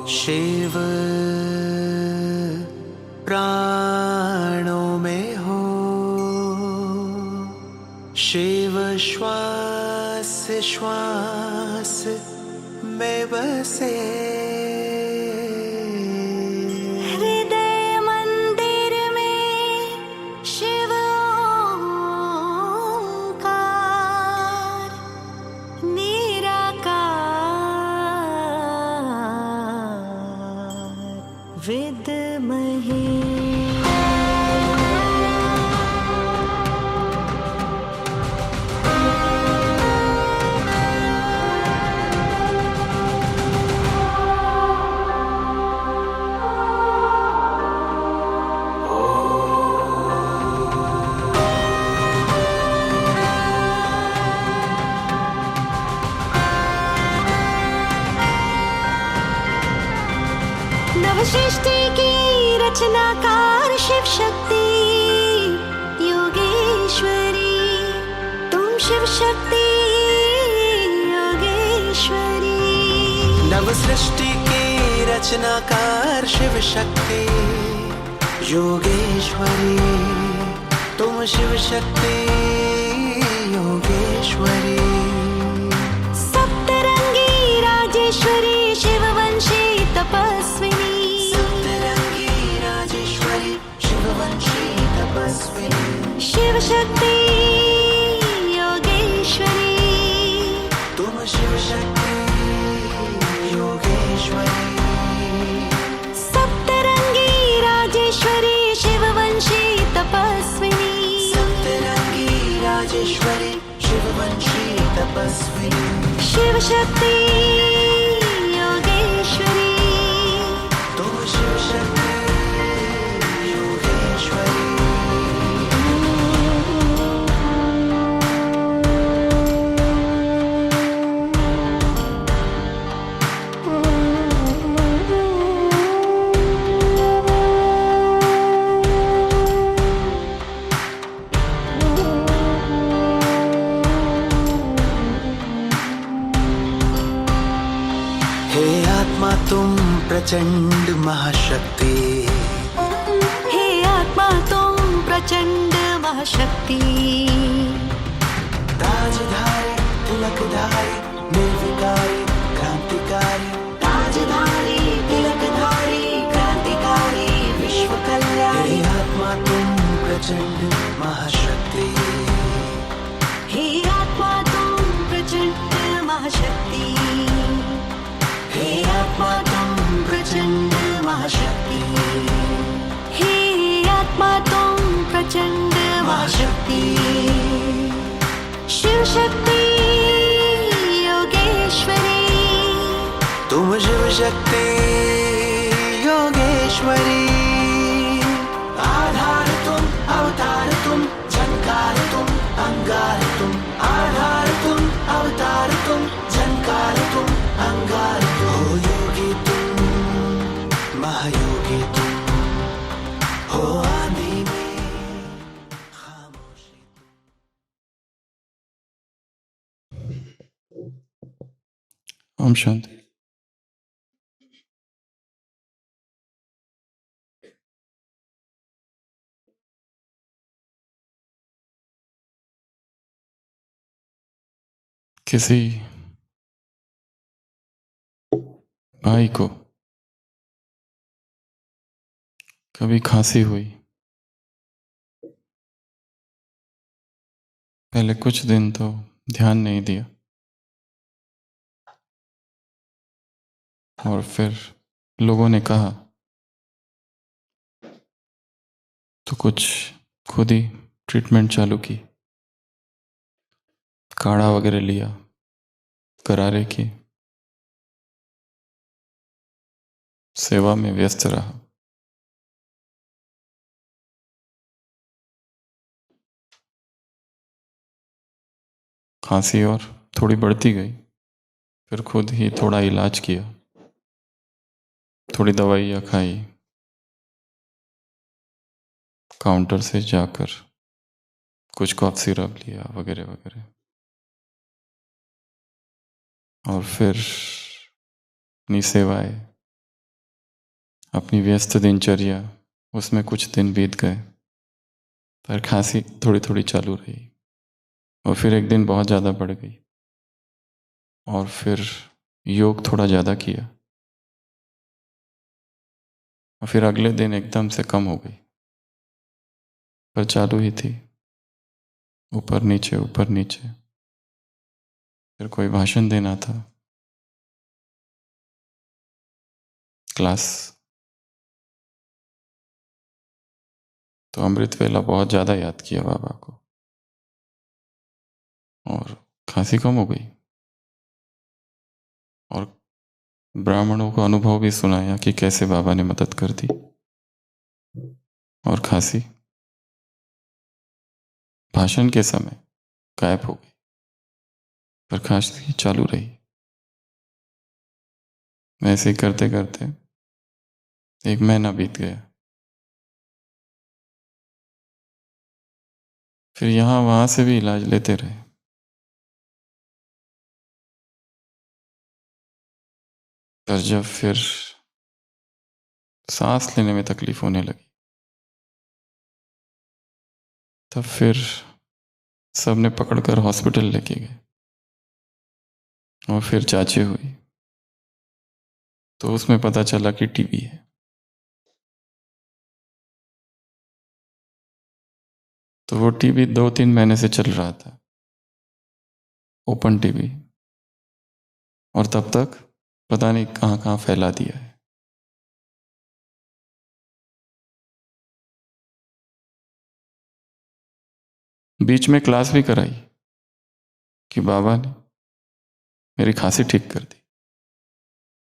शिव प्राणों में हो, शिव श्वास श्वास में बसे। हृदय मंदिर में शिव ओंकार निराकार विद्महे। नवसृष्टि की रचनाकार शिव शक्ति योगेश्वरी, तुम शिव शक्ति योगेश्वरी। नव सृष्टि की रचनाकार शिव शक्ति योगेश्वरी, तुम शिव शक्ति योगेश्वरी। सप्तरंगी राजेश्वरी शिववंशी तपस्विनी, शिव शक्ति योगेश्वरी, तुम शिव शक्ति योगेश्वरी। सप्तरंगी राजेश्वरी शिववंशी तपस्विनी, सप्तरंगी राजेश्वरी शिववंशी तपस्विनी। शिव शक्ति योगेश्वरी, तुम शिव शक्ति योगेश्वरी। हे आत्मा तुम प्रचंड महाशक्ति, हे आत्मा तुम प्रचंड महाशक्ति। ताजधारी तिलकधारी निर्विकारी क्रांतिकारी, ताजधारी तिलकधारी क्रांतिकारी विश्व कल्याणी। हे आत्मा तुम प्रचंड महाशक्ति, हे आत्मा तुम प्रचंड महाशक्ति, हे आत्मा तुम प्रचंड महाशक्ति, हे आत्मा तुम प्रचंड महाशक्ति। शिव शक्ति योगेश्वरी, तुम शिव शक्ति योगेश्वरी। आधार तुम अवतार तुम झंकार तुम अंगार तुम, आधार तुम अवतार तुम झंकार तुम अंगार तुम। हो योगी तुम महायोगी तुम, हो आंधी में खामोशी। ओम शांति। किसी भाई को कभी खांसी हुई, पहले कुछ दिन तो ध्यान नहीं दिया, और फिर लोगों ने कहा तो कुछ खुद ही ट्रीटमेंट चालू की, काढ़ा वगैरह लिया, करारे की, सेवा में व्यस्त रहा। खांसी और थोड़ी बढ़ती गई, फिर खुद ही थोड़ा इलाज किया, थोड़ी दवाइयाँ खाई, काउंटर से जाकर कुछ कॉफ सिरप लिया वगैरह वगैरह। और फिर अपनी सेवाएं, अपनी व्यस्त दिनचर्या, उसमें कुछ दिन बीत गए, पर खांसी थोड़ी थोड़ी चालू रही और फिर एक दिन बहुत ज़्यादा बढ़ गई और फिर योग थोड़ा ज़्यादा किया और फिर अगले दिन एकदम से कम हो गई, पर चालू ही थी, ऊपर नीचे ऊपर नीचे। फिर कोई भाषण देना था, क्लास, तो अमृत वेला बहुत ज़्यादा याद किया बाबा को और खांसी कम हो गई और ब्राह्मणों को अनुभव भी सुनाया कि कैसे बाबा ने मदद कर दी और खांसी भाषण के समय गायब हो गई, पर खांसी चालू रही। ऐसे ही करते करते एक महीना बीत गया। फिर यहाँ वहाँ से भी इलाज लेते रहे, पर जब फिर सांस लेने में तकलीफ होने लगी, तब फिर सबने पकड़कर हॉस्पिटल लेके गए और फिर जांचें हुई, तो उसमें पता चला कि टीबी है। तो वो टीबी 2-3 महीने से चल रहा था, ओपन टीबी, और तब तक पता नहीं कहाँ कहाँ फैला दिया है। बीच में क्लास भी कराई कि बाबा ने मेरी खांसी ठीक कर दी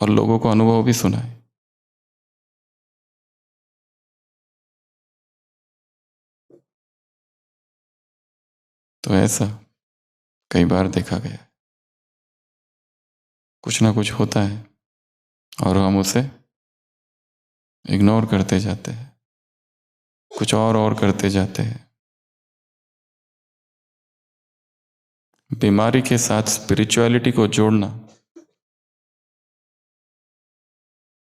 और लोगों को अनुभव भी सुनाए। तो ऐसा कई बार देखा गया, कुछ ना कुछ होता है और हम उसे इग्नोर करते जाते हैं, कुछ और करते जाते हैं। बीमारी के साथ स्पिरिचुअलिटी को जोड़ना,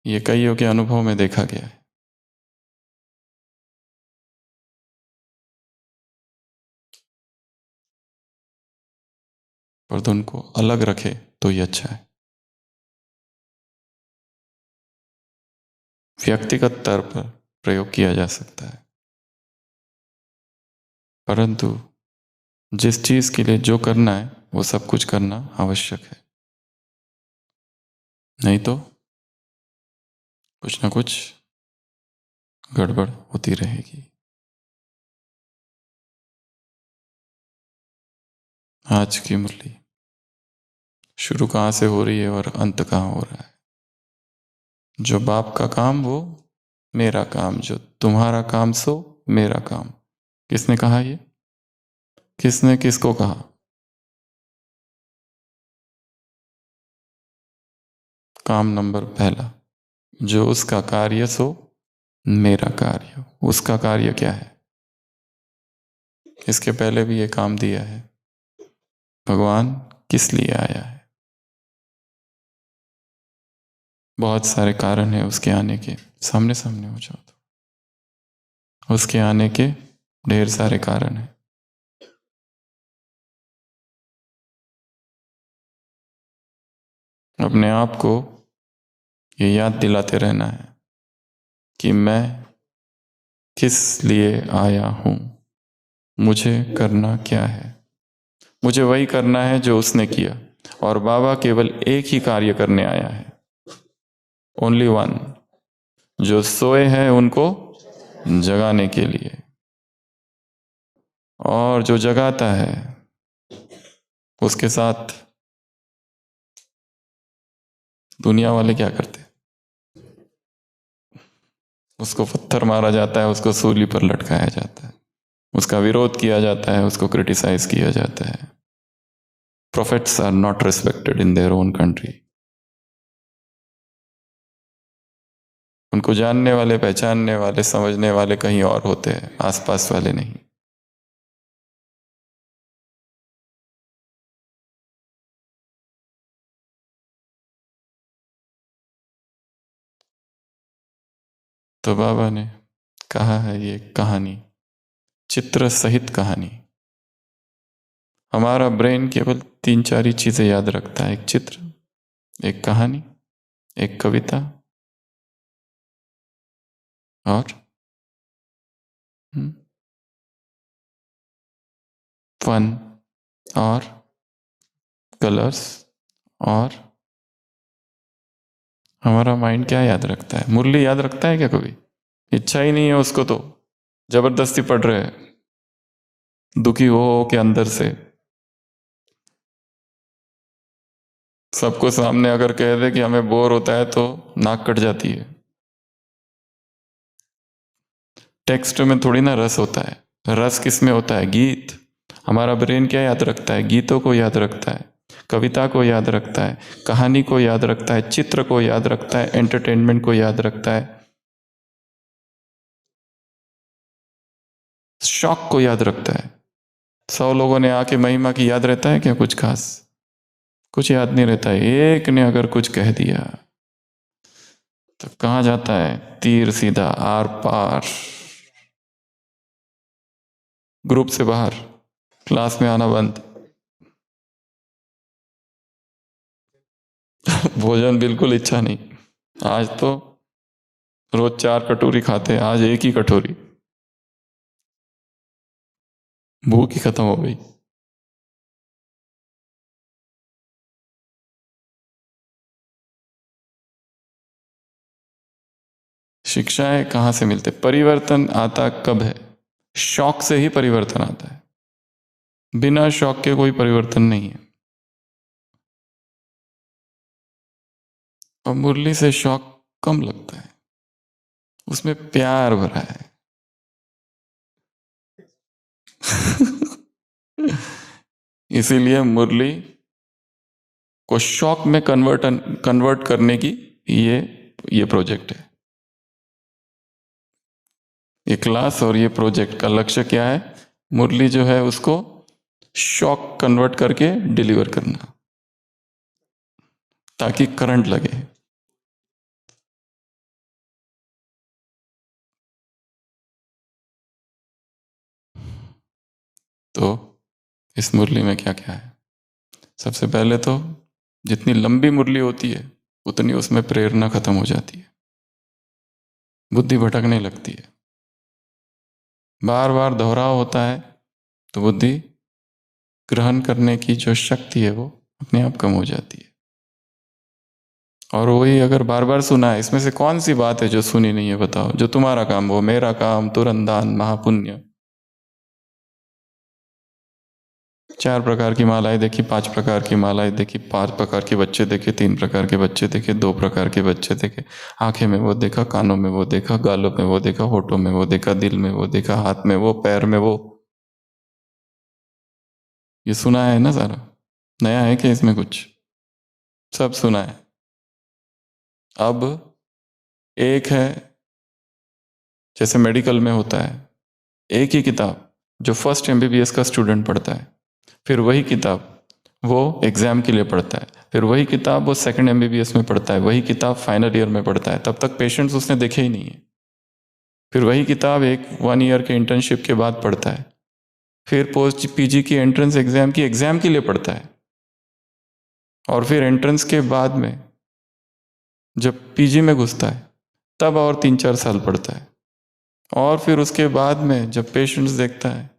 ये कईयों के अनुभव में देखा गया है। पर तो उनको अलग रखे तो ये अच्छा है। व्यक्तिगत स्तर पर प्रयोग किया जा सकता है, परंतु जिस चीज के लिए जो करना है वो सब कुछ करना आवश्यक है, नहीं तो कुछ ना कुछ गड़बड़ होती रहेगी। आज की मुरली शुरू कहाँ से हो रही है और अंत कहाँ हो रहा है। जो बाप का काम वो मेरा काम, जो तुम्हारा काम सो मेरा काम। किसने कहा ये? किसने किसको कहा? काम नंबर पहला, जो उसका कार्य सो मेरा कार्य। उसका कार्य क्या है? इसके पहले भी ये काम दिया है, भगवान किस लिए आया है। बहुत सारे कारण हैं उसके आने के, सामने सामने हो जाओ तो। उसके आने के ढेर सारे कारण हैं। अपने आप को ये याद दिलाते रहना है कि मैं किस लिए आया हूं, मुझे करना क्या है। मुझे वही करना है जो उसने किया, और बाबा केवल एक ही कार्य करने आया है, ओनली वन, जो सोए हैं उनको जगाने के लिए। और जो जगाता है उसके साथ दुनिया वाले क्या करते? उसको पत्थर मारा जाता है, उसको सूली पर लटकाया जाता है, उसका विरोध किया जाता है, उसको क्रिटिसाइज किया जाता है। Prophets are not respected in their own country. उनको जानने वाले, पहचानने वाले, समझने वाले कहीं और होते हैं, आसपास वाले नहीं। तो बाबा ने कहा है ये कहानी, चित्र सहित कहानी। हमारा ब्रेन केवल 3-4 ही चीजें याद रखता है, एक चित्र, एक कहानी, एक कविता और फन और कलर्स। और हमारा माइंड क्या याद रखता है? मुरली याद रखता है क्या कभी? इच्छा ही नहीं है उसको, तो जबरदस्ती पढ़ रहे हैं, दुखी हो के अंदर से। सबको सामने अगर कह दे कि हमें बोर होता है तो नाक कट जाती है। टेक्स्ट में थोड़ी ना रस होता है, रस किस में होता है? गीत। हमारा ब्रेन क्या याद रखता है? गीतों को याद रखता है, कविता को याद रखता है, कहानी को याद रखता है, चित्र को याद रखता है, एंटरटेनमेंट को याद रखता है, शौक को याद रखता है। 100 लोगों ने आके महिमा की याद रहता है क्या? कुछ खास कुछ याद नहीं रहता है। एक ने अगर कुछ कह दिया तो कहाँ जाता है? तीर सीधा आर पार, ग्रुप से बाहर, क्लास में आना बंद। भोजन बिल्कुल इच्छा नहीं। आज तो रोज 4 कटोरी खाते हैं, आज एक ही कटोरी, भूख ही खत्म हो गई। शिक्षाएं कहाँ से मिलते? परिवर्तन आता कब है? शौक से ही परिवर्तन आता है, बिना शौक के कोई परिवर्तन नहीं है। और मुरली से शौक कम लगता है, उसमें प्यार भरा है। इसीलिए मुरली को शौक में कन्वर्ट करने की ये प्रोजेक्ट है। ये क्लास और ये प्रोजेक्ट का लक्ष्य क्या है? मुरली जो है उसको शौक कन्वर्ट करके डिलीवर करना, ताकि करंट लगे। तो इस मुरली में क्या क्या है? सबसे पहले तो जितनी लंबी मुरली होती है उतनी उसमें प्रेरणा खत्म हो जाती है, बुद्धि भटकने लगती है। बार बार दोहराव होता है तो बुद्धि ग्रहण करने की जो शक्ति है वो अपने आप कम हो जाती है। और वही अगर बार बार सुना है, इसमें से कौन सी बात है जो सुनी नहीं है? बताओ। जो तुम्हारा काम वो मेरा काम, तुरंदान, महापुण्य। 4 प्रकार की मालाएं देखी, 5 प्रकार की मालाएं देखी, 5 प्रकार के बच्चे देखे, 3 प्रकार के बच्चे देखे, 2 प्रकार के बच्चे देखे। आंखें में वो देखा, कानों में वो देखा, गालों में वो देखा, होठों में वो देखा, दिल में वो देखा, हाथ में वो, पैर में वो। ये सुना है ना सारा? नया है क्या इसमें कुछ? सब सुना है। अब एक है, जैसे मेडिकल में होता है, एक ही किताब जो फर्स्ट MBBS का स्टूडेंट पढ़ता है, फिर वही किताब वो एग्जाम के लिए पढ़ता है, फिर वही किताब वो सेकंड MBBS में पढ़ता है, वही किताब फाइनल ईयर में पढ़ता है। तब तक पेशेंट्स उसने देखे ही नहीं है। फिर वही किताब 1 ईयर के इंटर्नशिप के बाद पढ़ता है, फिर पोस्ट PG की एंट्रेंस एग्जाम के लिए पढ़ता है, और फिर एंट्रेंस के बाद में जब PG में घुसता है तब और 3-4 साल पढ़ता है, और फिर उसके बाद में जब पेशेंट्स देखता है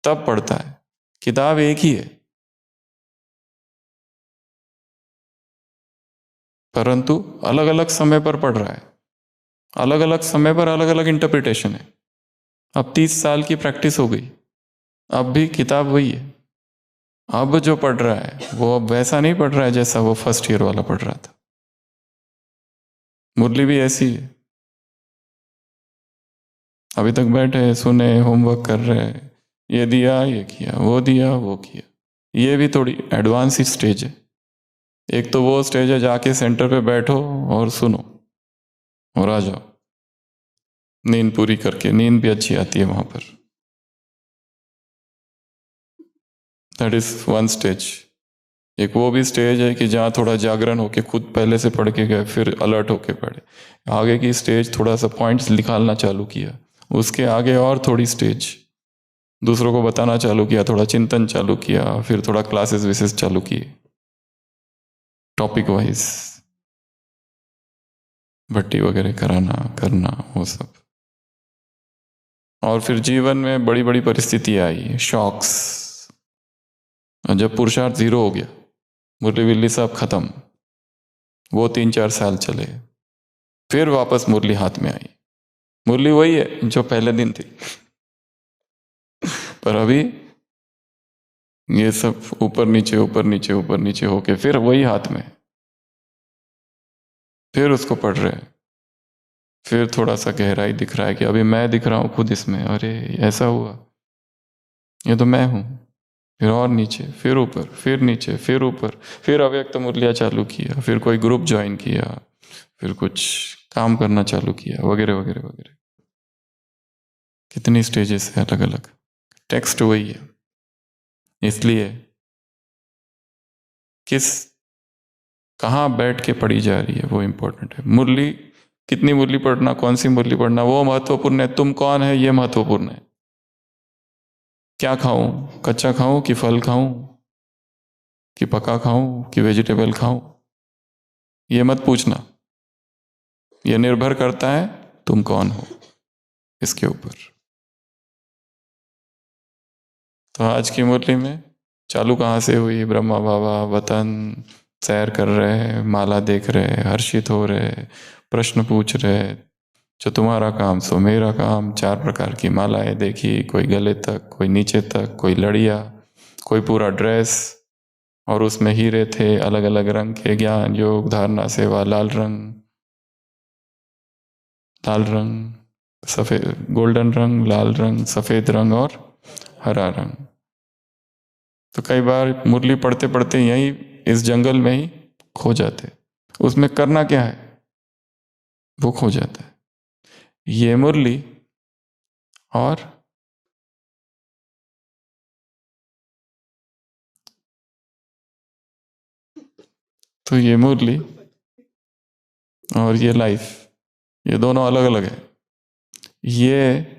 तब पढ़ता है। किताब एक ही है, परंतु अलग अलग समय पर पढ़ रहा है, अलग अलग समय पर अलग अलग इंटरप्रिटेशन है। अब 30 साल की प्रैक्टिस हो गई, अब भी किताब वही है। अब जो पढ़ रहा है वो अब वैसा नहीं पढ़ रहा है जैसा वो फर्स्ट ईयर वाला पढ़ रहा था। मुरली भी ऐसी है। अभी तक बैठे, सुने, होमवर्क कर रहे हैं, ये दिया, ये किया, वो दिया, वो किया। ये भी थोड़ी एडवांस ही स्टेज है। एक तो वो स्टेज है जाके सेंटर पे बैठो और सुनो और आ जाओ, नींद पूरी करके। नींद भी अच्छी आती है वहां पर। That is 1 stage. एक वो भी स्टेज है कि जहाँ थोड़ा जागरण होके खुद पहले से पढ़ के गए, फिर अलर्ट होके पढ़े। आगे की स्टेज थोड़ा सा पॉइंट्स निकालना चालू किया, उसके आगे और थोड़ी स्टेज दूसरों को बताना चालू किया, थोड़ा चिंतन चालू किया, फिर थोड़ा क्लासेस विसेस चालू किए टॉपिक वाइज, भट्टी वगैरह कराना करना वो सब। और फिर जीवन में बड़ी बड़ी परिस्थितियाँ आई, शॉक्स। और जब पुरुषार्थ जीरो हो गया, मुरली विल्ली साहब खत्म, वो 3-4 साल चले, फिर वापस मुरली हाथ में आई। मुरली वही है जो पहले दिन थी, पर अभी ये सब ऊपर नीचे ऊपर नीचे ऊपर नीचे होके फिर वही हाथ में, फिर उसको पढ़ रहे हैं, फिर थोड़ा सा गहराई दिख रहा है कि अभी मैं दिख रहा हूँ खुद इसमें, अरे ऐसा हुआ, ये तो मैं हूँ। फिर और नीचे, फिर ऊपर, फिर नीचे, फिर ऊपर, फिर अव्यक्त मुरलियाँ चालू किया, फिर कोई ग्रुप ज्वाइन किया, फिर कुछ काम करना चालू किया, वगैरह वगैरह वगैरह। कितनी स्टेजेस है अलग अलग, टेक्स्ट वही है। इसलिए कहाँ बैठ के पढ़ी जा रही है वो इम्पोर्टेंट है। मुरली, कितनी मुरली पढ़ना, कौन सी मुरली पढ़ना, वो महत्वपूर्ण है। तुम कौन है ये महत्वपूर्ण है। क्या खाऊं, कच्चा खाऊं कि फल खाऊं कि पका खाऊं कि वेजिटेबल खाऊं, ये मत पूछना। ये निर्भर करता है तुम कौन हो इसके ऊपर। तो आज की मुरली में चालू कहाँ से हुई, ब्रह्मा बाबा वतन सैर कर रहे, माला देख रहे, हर्षित हो रहे, प्रश्न पूछ रहे, जो तुम्हारा काम सो मेरा काम। 4 प्रकार की मालाएं देखी, कोई गले तक, कोई नीचे तक, कोई लड़िया, कोई पूरा ड्रेस, और उसमें हीरे थे अलग अलग रंग के। ज्ञान योग धारणा सेवा, लाल रंग, सफेद, गोल्डन रंग, लाल रंग, सफेद रंग और हरा रंग। तो कई बार मुरली पढ़ते पढ़ते यहीं इस जंगल में ही खो जाते, उसमें करना क्या है वो खो जाता है। ये मुरली और तो ये मुरली और ये लाइफ, ये दोनों अलग अलग है। ये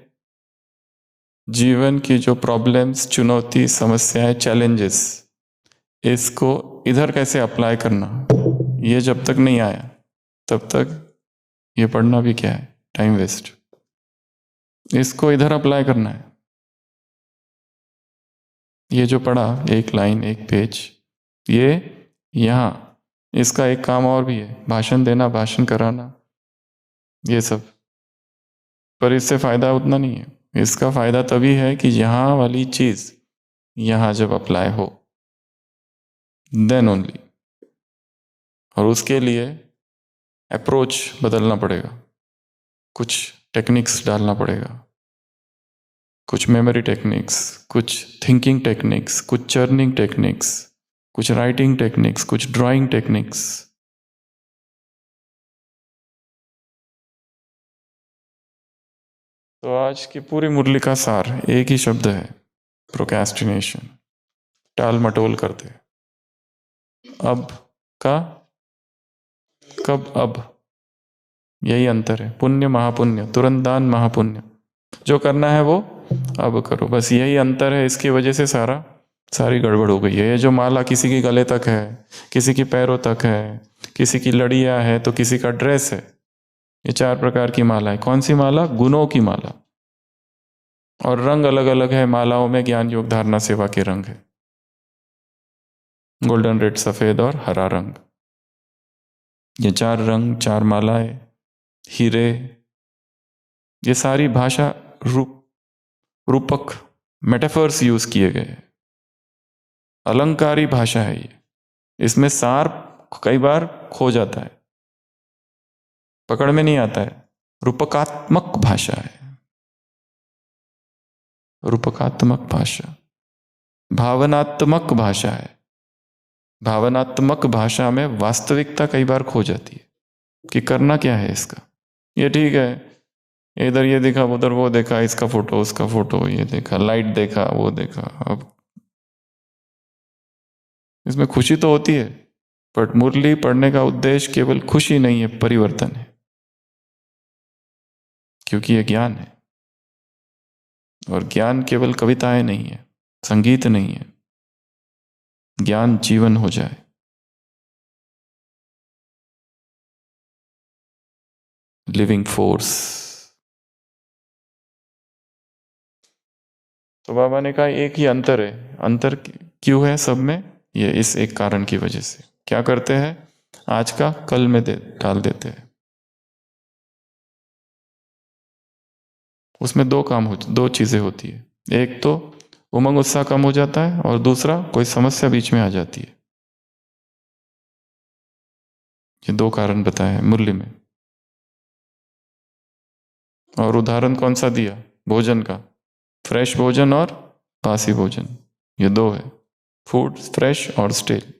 जीवन की जो प्रॉब्लम्स, चुनौती, समस्याएं, चैलेंजेस, इसको इधर कैसे अप्लाई करना, ये जब तक नहीं आया तब तक ये पढ़ना भी क्या है, टाइम वेस्ट। इसको इधर अप्लाई करना है। ये जो पढ़ा, एक लाइन एक पेज, ये यहाँ, इसका एक काम और भी है, भाषण देना, भाषण कराना, ये सब। पर इससे फायदा उतना नहीं है। इसका फायदा तभी है कि यहाँ वाली चीज यहाँ जब अप्लाई हो, देन ओनली। और उसके लिए अप्रोच बदलना पड़ेगा, कुछ टेक्निक्स डालना पड़ेगा, कुछ मेमोरी टेक्निक्स, कुछ थिंकिंग टेक्निक्स, कुछ चर्निंग टेक्निक्स, कुछ राइटिंग टेक्निक्स, कुछ ड्राइंग टेक्निक्स। तो आज की पूरी मुरली का सार एक ही शब्द है, प्रोक्रेस्टिनेशन, टाल मटोल करते। अब का कब, अब यही अंतर है। पुण्य महापुण्य, तुरंत दान महापुण्य, जो करना है वो अब करो, बस यही अंतर है। इसकी वजह से सारी गड़बड़ हो गई है। ये जो माला किसी की गले तक है, किसी की पैरों तक है, किसी की लड़ियां है, तो किसी का ड्रेस है, ये 4 प्रकार की माला है। कौन सी माला? गुणों की माला। और रंग अलग अलग है मालाओं में, ज्ञान योग धारणा सेवा के रंग है, गोल्डन, रेड, सफेद और हरा रंग। ये 4 रंग, 4 मालाएं, हीरे, ये सारी भाषा रूपक मेटाफर्स यूज किए गए, अलंकारी भाषा है ये। इसमें सार कई बार खो जाता है, पकड़ में नहीं आता है। रूपकात्मक भाषा है, रूपकात्मक भाषा, भावनात्मक भाषा है। भावनात्मक भाषा में वास्तविकता कई बार खो जाती है कि करना क्या है इसका। ये ठीक है, इधर ये देखा, उधर वो देखा, इसका फोटो, उसका फोटो, ये देखा, लाइट देखा, वो देखा, अब इसमें खुशी तो होती है, बट मुरली पढ़ने का उद्देश्य केवल खुशी नहीं है, परिवर्तन है, क्योंकि यह ज्ञान है। और ज्ञान केवल कविताएं नहीं है, संगीत नहीं है, ज्ञान जीवन हो जाए। Living force. तो बाबा ने कहा एक ही अंतर है। अंतर क्यों है सब में? ये इस एक कारण की वजह से। क्या करते हैं? आज का कल में डाल देते हैं। उसमें दो चीजें होती है। एक तो उमंग उत्साह कम हो जाता है, और दूसरा कोई समस्या बीच में आ जाती है। ये दो कारण बताए हैं मुरली में। और उदाहरण कौन सा दिया? भोजन का। फ्रेश भोजन और बासी भोजन, ये दो है। फूड फ्रेश और स्टेल।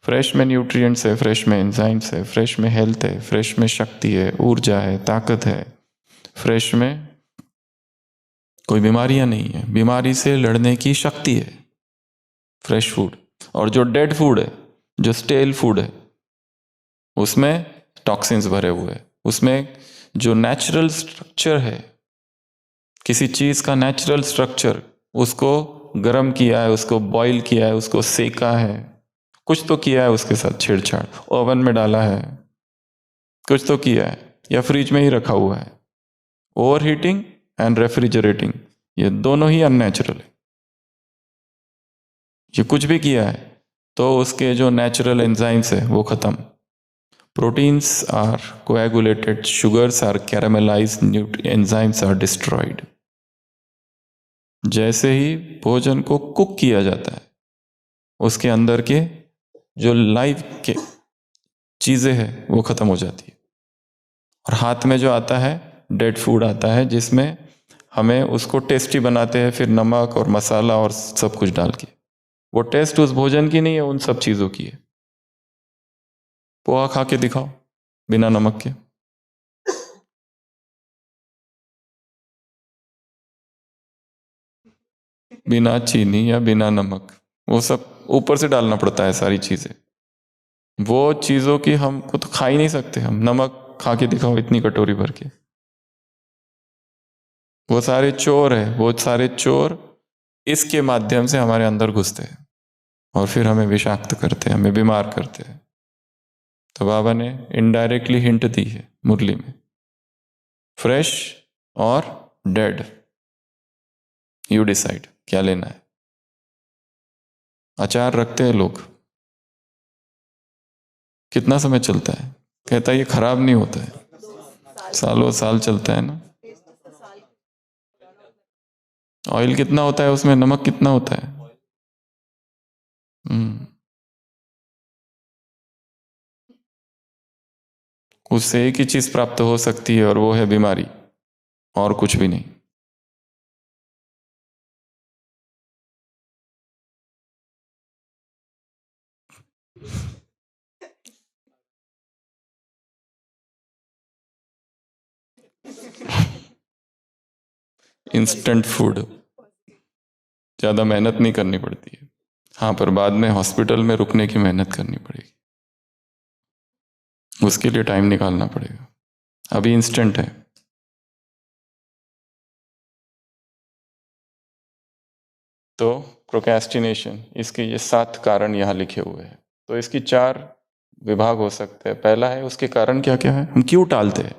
फ्रेश में न्यूट्रिएंट्स है, फ्रेश में एंजाइम्स है, फ्रेश में हेल्थ है, फ्रेश में शक्ति है, ऊर्जा है, ताकत है। फ्रेश में कोई बीमारियां नहीं है, बीमारी से लड़ने की शक्ति है, फ्रेश फूड। और जो डेड फूड है, जो स्टेल फूड है, उसमें टॉक्सिन्स भरे हुए हैं। उसमें जो नेचुरल स्ट्रक्चर है, किसी चीज का नेचुरल स्ट्रक्चर, उसको गर्म किया है, उसको बॉईल किया है, उसको सेका है, कुछ तो किया है, उसके साथ छेड़छाड़, ओवन में डाला है, कुछ तो किया है, या फ्रिज में ही रखा हुआ है। ओवर हीटिंग एंड रेफ्रिजरेटिंग, ये दोनों ही अननेचुरल है। ये कुछ भी किया है तो उसके जो नेचुरल एंजाइम्स है वो खत्म। Proteins are coagulated, sugars are caramelized, enzymes are destroyed. जैसे ही भोजन को कुक किया जाता है, उसके अंदर के जो लाइव के चीजें हैं वो खत्म हो जाती है। और हाथ में जो आता है डेड फूड आता है, जिसमें हमें उसको टेस्टी बनाते हैं, फिर नमक और मसाला और सब कुछ डाल के। वो टेस्ट उस भोजन की नहीं है, उन सब चीजों की है। पोहा खा के दिखाओ बिना नमक के, बिना चीनी या बिना नमक, वो सब ऊपर से डालना पड़ता है सारी चीजें। वो चीजों की हमको तो खा ही नहीं सकते हम। नमक खा के दिखाओ इतनी कटोरी भर के। वो सारे चोर है, वो सारे चोर इसके माध्यम से हमारे अंदर घुसते हैं और फिर हमें विषाक्त करते हैं, हमें बीमार करते हैं। तो बाबा ने इनडायरेक्टली हिंट दी है मुरली में, फ्रेश और डेड, यू डिसाइड क्या लेना है। अचार रखते हैं लोग, कितना समय चलता है? कहता है ये खराब नहीं होता है, सालों साल चलता है ना। ऑयल कितना होता है उसमें, नमक कितना होता है? उससे एक ही चीज प्राप्त हो सकती है, और वो है बीमारी, और कुछ भी नहीं। इंस्टेंट फूड, ज्यादा मेहनत नहीं करनी पड़ती है। हाँ, पर बाद में हॉस्पिटल में रुकने की मेहनत करनी पड़ेगी, उसके लिए टाइम निकालना पड़ेगा। अभी इंस्टेंट है। तो प्रोक्रेस्टिनेशन, इसके ये 7 कारण यहाँ लिखे हुए हैं। तो इसकी 4 विभाग हो सकते हैं। पहला है उसके कारण क्या क्या है, हम क्यों टालते हैं।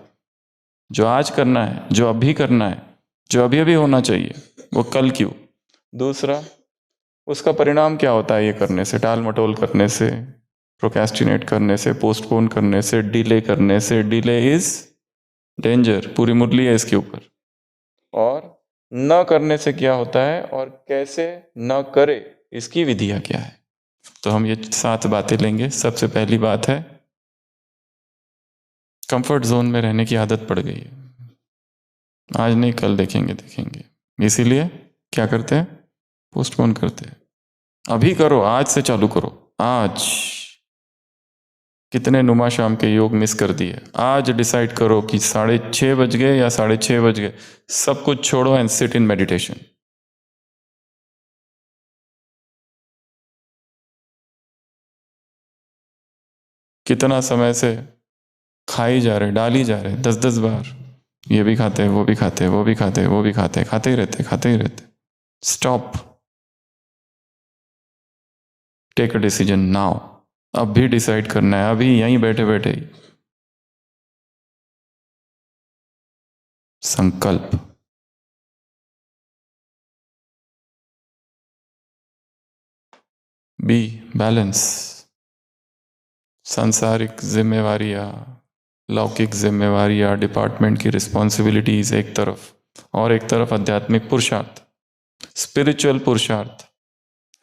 जो आज करना है, जो अभी करना है, जो अभी अभी होना चाहिए, वो कल क्यों। दूसरा, उसका परिणाम क्या होता है ये करने से, टाल मटोल करने से, प्रोक्रेस्टिनेट करने से, पोस्टपोन करने से, डिले करने से। डिले इज डेंजर, पूरी मुरली है इसके ऊपर। और न करने से क्या होता है, और कैसे न करे, इसकी विधियां क्या है। तो हम ये 7 बातें लेंगे। सबसे पहली बात है, कंफर्ट जोन में रहने की आदत पड़ गई है। आज नहीं, कल देखेंगे, इसीलिए क्या करते हैं, पोस्टपोन करते हैं। अभी करो, आज से चालू करो। आज कितने नुमा शाम के योग मिस कर दिए। आज डिसाइड करो कि 6:30 बज गए या 6:30 बज गए, सब कुछ छोड़ो एंड सिट इन मेडिटेशन। कितना समय से खाई जा रहे, डाली जा रहे, 10-10 बार ये भी खाते, वो भी खाते, वो भी खाते, वो भी खाते, खाते ही रहते, खाते ही रहते। Stop, take a decision now. अब भी डिसाइड करना है, अभी यहीं बैठे बैठे ही। संकल्प। Be balance. सांसारिक जिम्मेवारियां, लौकिक जिम्मेवारियां, डिपार्टमेंट की रिस्पॉन्सिबिलिटीज एक तरफ, और एक तरफ आध्यात्मिक पुरुषार्थ, स्पिरिचुअल पुरुषार्थ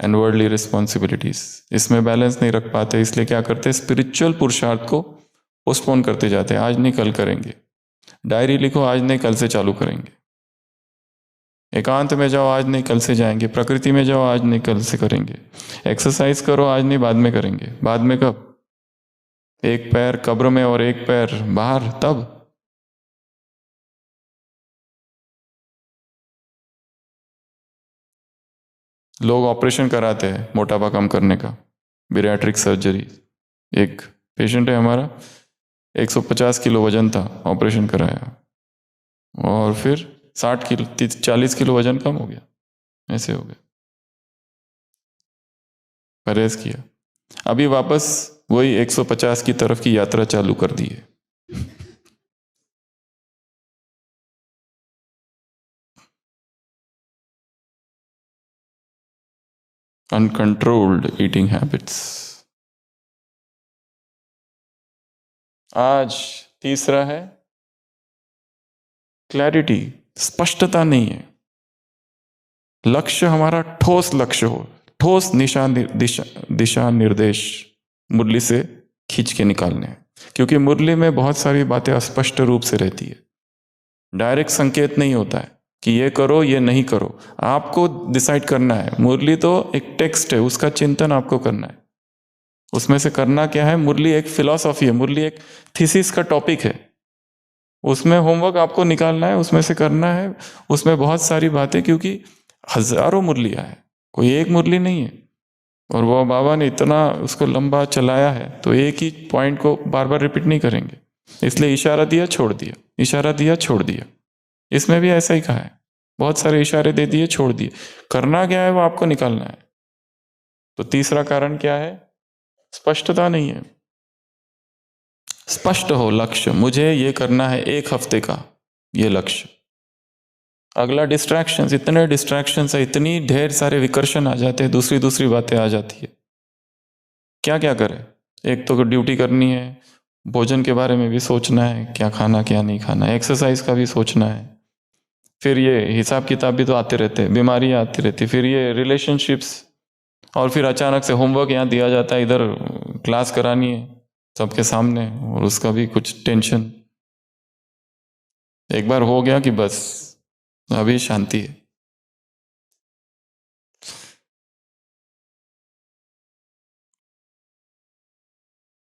एंड वर्ल्डली रिस्पॉन्सिबिलिटीज। इसमें बैलेंस नहीं रख पाते, इसलिए क्या करते, स्पिरिचुअल पुरुषार्थ को पोस्टपोन करते जाते हैं। आज नहीं कल करेंगे, डायरी लिखो, आज नहीं कल से चालू करेंगे। एकांत में जाओ, आज नहीं कल से जाएंगे। प्रकृति में जाओ, आज नहीं कल से करेंगे। एक्सरसाइज करो, आज नहीं बाद में करेंगे। बाद में कब? एक पैर कब्र में और एक पैर बाहर, तब। लोग ऑपरेशन कराते हैं मोटापा कम करने का, बैरिएट्रिक सर्जरी। एक पेशेंट है हमारा, 150 किलो वजन था, ऑपरेशन कराया और फिर 60 किलो 40 किलो वजन कम हो गया। ऐसे हो गया, परहेज किया, अभी वापस वही 150 की तरफ की यात्रा चालू कर दी है। Uncontrolled eating habits. आज तीसरा है क्लैरिटी, स्पष्टता नहीं है। लक्ष्य हमारा ठोस लक्ष्य हो, ठोस दिशा निर्देश मुरली से खींच के निकालने हैं, क्योंकि मुरली में बहुत सारी बातें अस्पष्ट रूप से रहती है। डायरेक्ट संकेत नहीं होता है कि ये करो ये नहीं करो, आपको डिसाइड करना है। मुरली तो एक टेक्स्ट है, उसका चिंतन आपको करना है। उसमें से करना क्या है, मुरली एक फिलॉसफी है, मुरली एक थीसिस का टॉपिक है, उसमें होमवर्क आपको निकालना है, उसमें से करना है। उसमें बहुत सारी बातें, क्योंकि हजारों मुरलियां हैं, कोई एक मुरली नहीं है। और वो बाबा ने इतना उसको लंबा चलाया है, तो एक ही पॉइंट को बार बार रिपीट नहीं करेंगे। इसलिए इशारा दिया छोड़ दिया, इशारा दिया छोड़ दिया। इसमें भी ऐसा ही कहा है, बहुत सारे इशारे दे दिए छोड़ दिए। करना क्या है वो आपको निकालना है। तो तीसरा कारण क्या है, स्पष्टता नहीं है। स्पष्ट हो लक्ष्य, मुझे ये करना है 1 हफ्ते का, ये लक्ष्य। अगला डिस्ट्रैक्शंस, इतने डिस्ट्रैक्शंस है, इतनी ढेर सारे विकर्षण आ जाते हैं, दूसरी दूसरी बातें आ जाती है। क्या क्या करें, एक तो ड्यूटी करनी है, भोजन के बारे में भी सोचना है, क्या खाना क्या नहीं खाना, एक्सरसाइज का भी सोचना है, फिर ये हिसाब किताब भी तो आते रहते हैं, बीमारियां आती रहती, फिर ये रिलेशनशिप्स, और फिर अचानक से होमवर्क यहाँ दिया जाता है, इधर क्लास करानी है सबके सामने, और उसका भी कुछ टेंशन। एक बार हो गया कि बस अभी शांति है।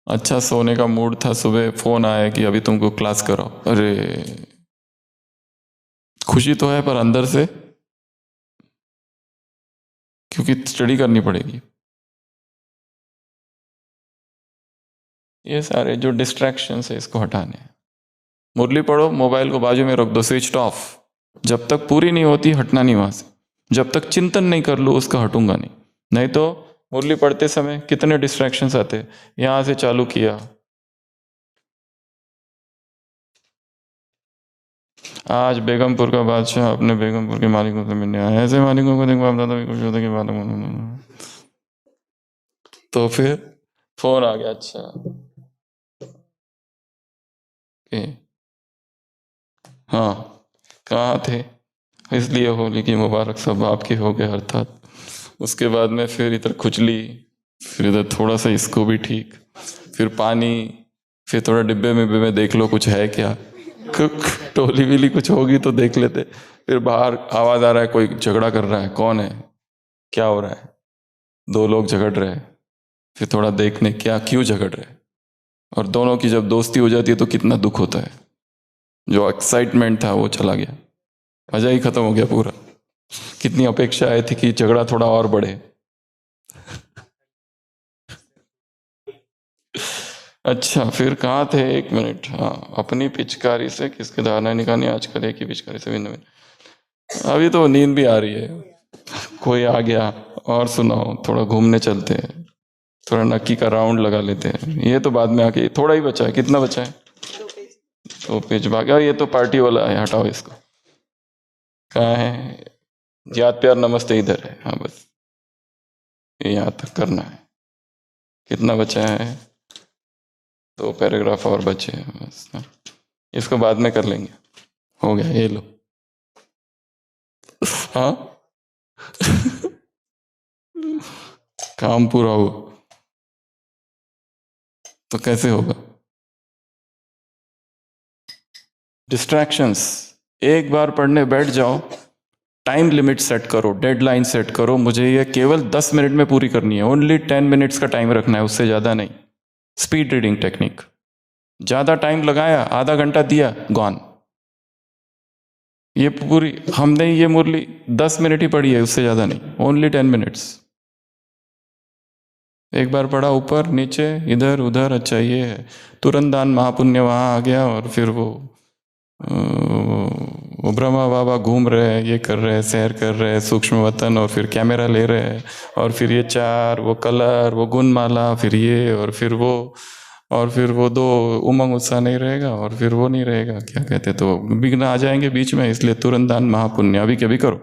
अच्छा सोने का मूड था, सुबह फोन आया कि अभी तुमको क्लास कराओ। अरे खुशी तो है पर अंदर से, क्योंकि स्टडी करनी पड़ेगी। ये सारे जो डिस्ट्रैक्शंस है इसको हटाने हैं। मुरली पढ़ो, मोबाइल को बाजू में रख दो, स्विच ऑफ। जब तक पूरी नहीं होती हटना नहीं वहां से, जब तक चिंतन नहीं कर लो उसका हटूंगा नहीं। नहीं तो मुरली पढ़ते समय कितने डिस्ट्रैक्शंस आते, यहां से चालू किया, आज बेगमपुर का बादशाह अपने बेगमपुर के मालिकों से मिलने आया, ऐसे मालिकों को देखो, दादा भी कुछ होता कि बात, तो फिर फोन आ गया। अच्छा हाँ कहाँ थे, इसलिए होली की मुबारक सब आपकी हो गए अर्थात। उसके बाद में फिर इधर खुजली, फिर इधर थोड़ा सा इसको भी ठीक, फिर पानी, फिर थोड़ा डिब्बे में भी देख लो कुछ है क्या, टोली विली कुछ होगी तो देख लेते। फिर बाहर आवाज आ रहा है, कोई झगड़ा कर रहा है, कौन है, क्या हो रहा है, 2 लोग झगड़ रहे हैं। फिर थोड़ा देखने क्या क्यों झगड़ रहे हैं, और दोनों की जब दोस्ती हो जाती है तो कितना दुख होता है। जो एक्साइटमेंट था वो चला गया, मजा ही खत्म हो गया पूरा। कितनी अपेक्षा आई थी कि झगड़ा थोड़ा और बढ़े, अच्छा फिर कहाँ थे, 1 मिनट। हाँ, अपनी पिचकारी से किसके धारणा निकालनी, आजकल एक ही पिचकारी से भिन्न भिन्न। अभी तो नींद भी आ रही है, कोई आ गया और सुनाओ, थोड़ा घूमने चलते हैं, थोड़ा नक्की का राउंड लगा लेते हैं। ये तो बाद में आके, थोड़ा ही बचा है, कितना बचा है? 2 पेज भाग गया। ये तो पार्टी वाला है, हटाओ इसको। कहाँ है? याद प्यार नमस्ते इधर है। हाँ बस ये यहाँ तक करना है। कितना बचा है? 2 पैराग्राफ और बचे हैं बस। हाँ, इसको बाद में कर लेंगे। हो गया, ये लो। हाँ काम पूरा हो तो कैसे होगा? डिस्ट्रैक्शंस, एक बार पढ़ने बैठ जाओ, टाइम लिमिट सेट करो, डेडलाइन सेट करो, मुझे ये केवल 10 मिनट में पूरी करनी है। ओनली 10 मिनट्स का टाइम रखना है, उससे ज़्यादा नहीं। स्पीड रीडिंग टेक्निक, ज़्यादा टाइम लगाया, आधा घंटा दिया, गॉन। ये पूरी हमने ये मुरली 10 मिनट ही पढ़ी है, उससे ज़्यादा नहीं, ओनली 10 मिनट्स। एक बार पढ़ा, ऊपर नीचे इधर उधर, अच्छा ये है, तुरंत दान महापुण्य वहाँ आ गया। और फिर वो ब्रह्मा बाबा घूम रहे हैं, ये कर रहे हैं, सैर कर रहे हैं, सूक्ष्म वतन, और फिर कैमरा ले रहे हैं, और फिर ये 4, वो कलर, वो गुणमाला, फिर ये, और फिर वो, और फिर वो 2 उमंग उत्साह नहीं रहेगा, और फिर वो नहीं रहेगा, क्या कहते, तो विघ्न आ जाएंगे बीच में। इसलिए तुरंत दान महापुण्य अभी के अभी करो।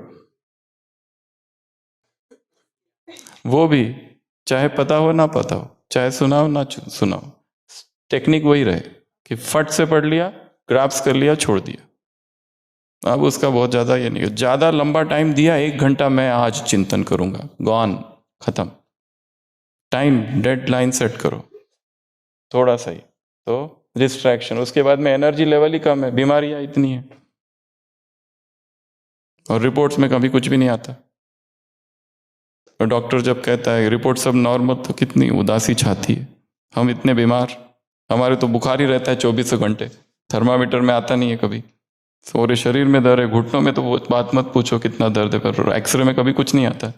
वो भी चाहे पता हो ना पता हो, चाहे सुनाओ ना सुनाओ, टेक्निक वही रहे कि फट से पढ़ लिया, ग्राफ्स कर लिया, छोड़ दिया। अब उसका बहुत ज़्यादा ये नहीं, ज़्यादा लंबा टाइम दिया, 1 घंटा मैं आज चिंतन करूंगा, गॉन, खत्म। टाइम डेडलाइन सेट करो थोड़ा सा ही, तो डिस्ट्रैक्शन, उसके बाद में एनर्जी लेवल ही कम है, बीमारियां इतनी है, और रिपोर्ट्स में कभी कुछ भी नहीं आता। और डॉक्टर जब कहता है रिपोर्ट सब नॉर्मल, तो कितनी उदासी छाती है। हम इतने बीमार, हमारे तो बुखार ही रहता है 24 घंटे, थर्मामीटर में आता नहीं है कभी। पूरे शरीर में दर्द है, घुटनों में तो वो बात मत पूछो कितना दर्द है, पर एक्सरे में कभी कुछ नहीं आता।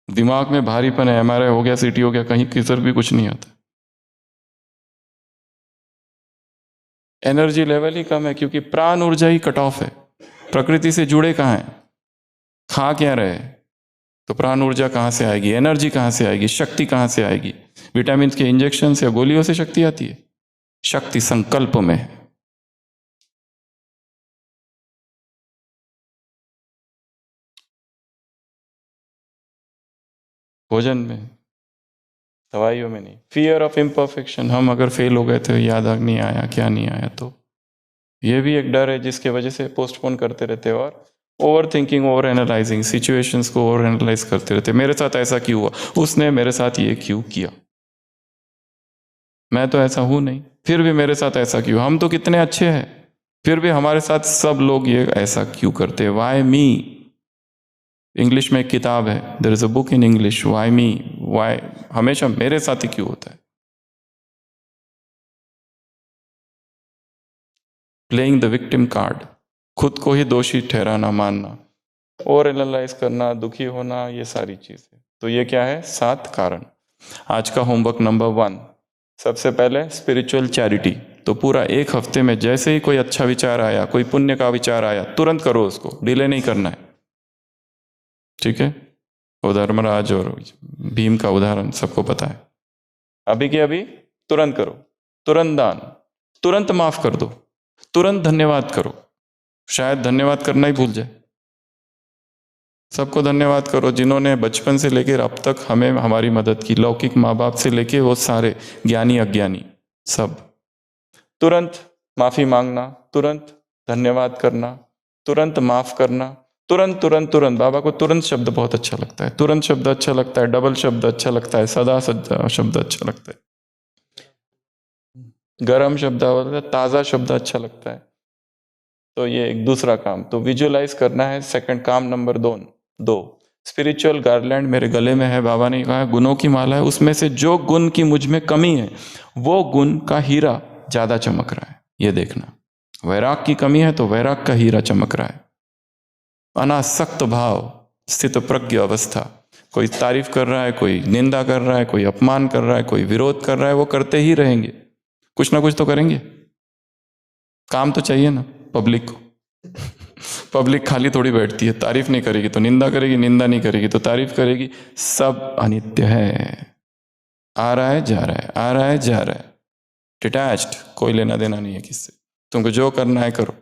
दिमाग में भारीपन है, MRI हो गया, CT हो गया, कहीं किधर भी कुछ नहीं आता। एनर्जी लेवल ही कम है, क्योंकि प्राण ऊर्जा ही कट ऑफ है। प्रकृति से जुड़े कहाँ हैं, खा क्या रहे, तो प्राण ऊर्जा कहाँ से आएगी, एनर्जी कहाँ से आएगी, शक्ति कहाँ से आएगी? विटामिन के इंजेक्शन या गोलियों से शक्ति आती है? शक्ति संकल्प में है। भोजन में, दवाइयों में नहीं। फियर ऑफ इम्परफेक्शन, हम अगर फेल हो गए थे, याद नहीं आया, क्या नहीं आया, तो ये भी एक डर है जिसके वजह से पोस्टपोन करते रहते हैं। और over thinking, over analysing, situations को ओवर एनालाइज करते रहते। मेरे साथ ऐसा क्यों हुआ, उसने मेरे साथ ये क्यों किया, मैं तो ऐसा हूं नहीं, फिर भी मेरे साथ ऐसा क्यों, हम तो कितने अच्छे हैं, फिर भी हमारे साथ सब लोग ये ऐसा क्यों करते हैं। वाई मी, इंग्लिश में एक किताब है, there is a book in English, why me, why, हमेशा मेरे साथ ही क्यों होता है। प्लेइंग द विक्टिम कार्ड, खुद को ही दोषी ठहराना, मानना, और एनालाइज करना, दुखी होना, ये सारी चीजें। तो ये क्या है, 7 कारण। आज का होमवर्क नंबर 1, सबसे पहले स्पिरिचुअल चैरिटी। तो पूरा 1 हफ्ते में जैसे ही कोई अच्छा विचार आया, कोई पुण्य का विचार आया, तुरंत करो उसको, डिले नहीं करना है, ठीक है। वो धर्मराज और भीम का उदाहरण सबको पता है। अभी के अभी तुरंत करो, तुरंत दान, तुरंत माफ कर दो, तुरंत धन्यवाद करो। शायद धन्यवाद करना ही भूल जाए। सबको धन्यवाद करो जिन्होंने बचपन से लेकर अब तक हमें हमारी मदद की, लौकिक माँ बाप से लेके वो सारे ज्ञानी अज्ञानी सब। तुरंत माफी मांगना, तुरंत धन्यवाद करना, तुरंत माफ करना, तुरंत तुरंत तुरंत। बाबा को तुरंत शब्द बहुत अच्छा लगता है, तुरंत शब्द अच्छा लगता है, डबल शब्द अच्छा लगता है, सदा शब्द अच्छा लगता है, गरम शब्द, ताज़ा शब्द अच्छा लगता है। तो ये एक दूसरा काम, तो विजुअलाइज करना है। सेकंड काम नंबर 2, स्पिरिचुअल गार्लैंड मेरे गले में है, बाबा ने कहा गुणों की माला है, उसमें से जो गुण की मुझ में कमी है, वो गुण का हीरा ज्यादा चमक रहा है, ये देखना। वैराग की कमी है तो वैराग का हीरा चमक रहा है। अनासक्त भाव, स्थित प्रज्ञ अवस्था, कोई तारीफ कर रहा है, कोई निंदा कर रहा है, कोई अपमान कर रहा है, कोई विरोध कर रहा है, वो करते ही रहेंगे, कुछ ना कुछ तो करेंगे। काम तो चाहिए ना पब्लिक को। पब्लिक खाली थोड़ी बैठती है, तारीफ नहीं करेगी तो निंदा करेगी, निंदा नहीं करेगी तो तारीफ करेगी। सब अनित्य है, आ रहा है जा रहा है, आ रहा है जा रहा है, डिटैच्ड, कोई लेना देना नहीं है किससे। तुमको जो करना है करो,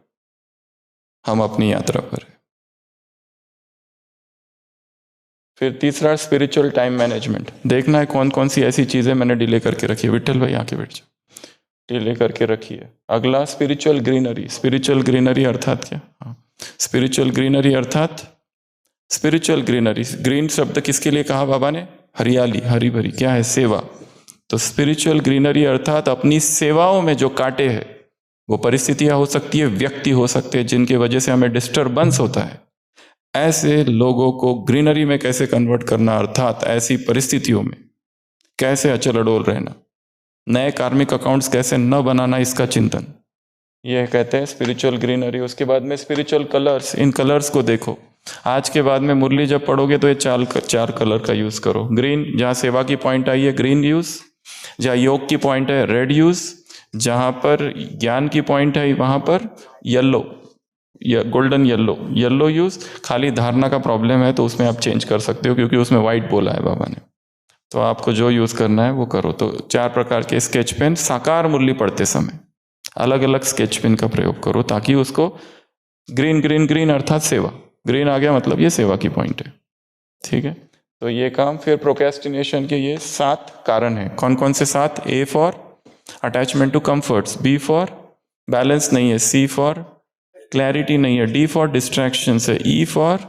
हम अपनी यात्रा पर है। फिर तीसरा स्पिरिचुअल टाइम मैनेजमेंट। देखना है कौन कौन सी ऐसी चीजें मैंने डिले करके रखी है। विठल भाई आके बैठ जाओ, डिले करके रखी है। अगला स्पिरिचुअल ग्रीनरी। स्पिरिचुअल ग्रीनरी अर्थात क्या? स्पिरिचुअल ग्रीनरी अर्थात स्पिरिचुअल ग्रीनरी, ग्रीन शब्द किसके लिए कहा बाबा ने? हरियाली, हरी भरी, क्या है? सेवा। तो स्पिरिचुअल ग्रीनरी अर्थात अपनी सेवाओं में जो कांटे हैं, वो परिस्थितियां हो सकती है, व्यक्ति हो सकते हैं जिनकी वजह से हमें डिस्टर्बेंस होता है, ऐसे लोगों को ग्रीनरी में कैसे कन्वर्ट करना, अर्थात ऐसी परिस्थितियों में कैसे अचल अडोल रहना, नए कार्मिक अकाउंट्स कैसे न बनाना, इसका चिंतन, यह कहते हैं स्पिरिचुअल ग्रीनरी। उसके बाद में स्पिरिचुअल कलर्स। इन कलर्स को देखो, आज के बाद में मुरली जब पढ़ोगे तो ये चार कलर का यूज करो। ग्रीन, जहाँ सेवा की पॉइंट आई है ग्रीन यूज, जहाँ योग की पॉइंट है रेड यूज, जहाँ पर ज्ञान की पॉइंट है वहाँ पर येलो या गोल्डन येलो यूज। खाली धारणा का प्रॉब्लम है तो उसमें आप चेंज कर सकते हो, क्योंकि उसमें वाइट बोला है बाबा ने, तो आपको जो यूज करना है वो करो। तो 4 प्रकार के स्केच पेन, साकार मुरली पढ़ते समय अलग अलग स्केच पेन का प्रयोग करो, ताकि उसको ग्रीन ग्रीन ग्रीन अर्थात सेवा, ग्रीन आ गया मतलब ये सेवा की पॉइंट है, ठीक है। तो ये काम। फिर प्रोक्रेस्टिनेशन के ये 7 कारण हैं। कौन कौन से 7? A for attachment to comforts, B for balance नहीं है, सी फॉर क्लैरिटी नहीं है, डी फॉर डिस्ट्रैक्शन है, ई फॉर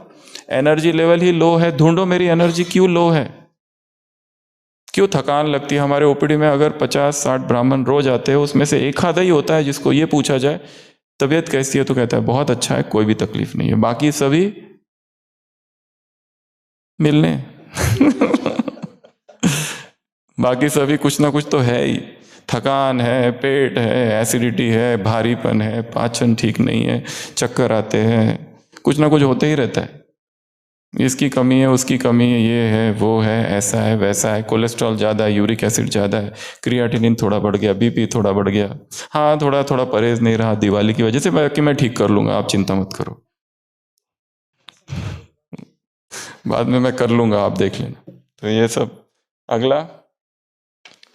एनर्जी लेवल ही लो है। ढूंढो मेरी एनर्जी क्यों लो है, क्यों थकान लगती है। हमारे ओपीडी में अगर 50-60 ब्राह्मण रोज आते हैं, उसमें से एक आधा ही होता है जिसको ये पूछा जाए तबीयत कैसी है, तो कहता है बहुत अच्छा है, कोई भी तकलीफ नहीं है। बाकी सभी मिलने बाकी सभी कुछ ना कुछ तो है ही, थकान है, पेट है, एसिडिटी है, भारीपन है, पाचन ठीक नहीं है, चक्कर आते हैं, कुछ ना कुछ होते ही रहता है। इसकी कमी है, उसकी कमी है, ये है, वो है, ऐसा है, वैसा है, कोलेस्ट्रॉल ज़्यादा है, यूरिक एसिड ज़्यादा है, क्रिएटिनिन थोड़ा बढ़ गया, बीपी थोड़ा बढ़ गया, हाँ थोड़ा थोड़ा परहेज नहीं रहा दिवाली की वजह से, बाकी मैं ठीक कर लूँगा, आप चिंता मत करो, बाद में मैं कर लूँगा, आप देख लेना। तो ये सब। अगला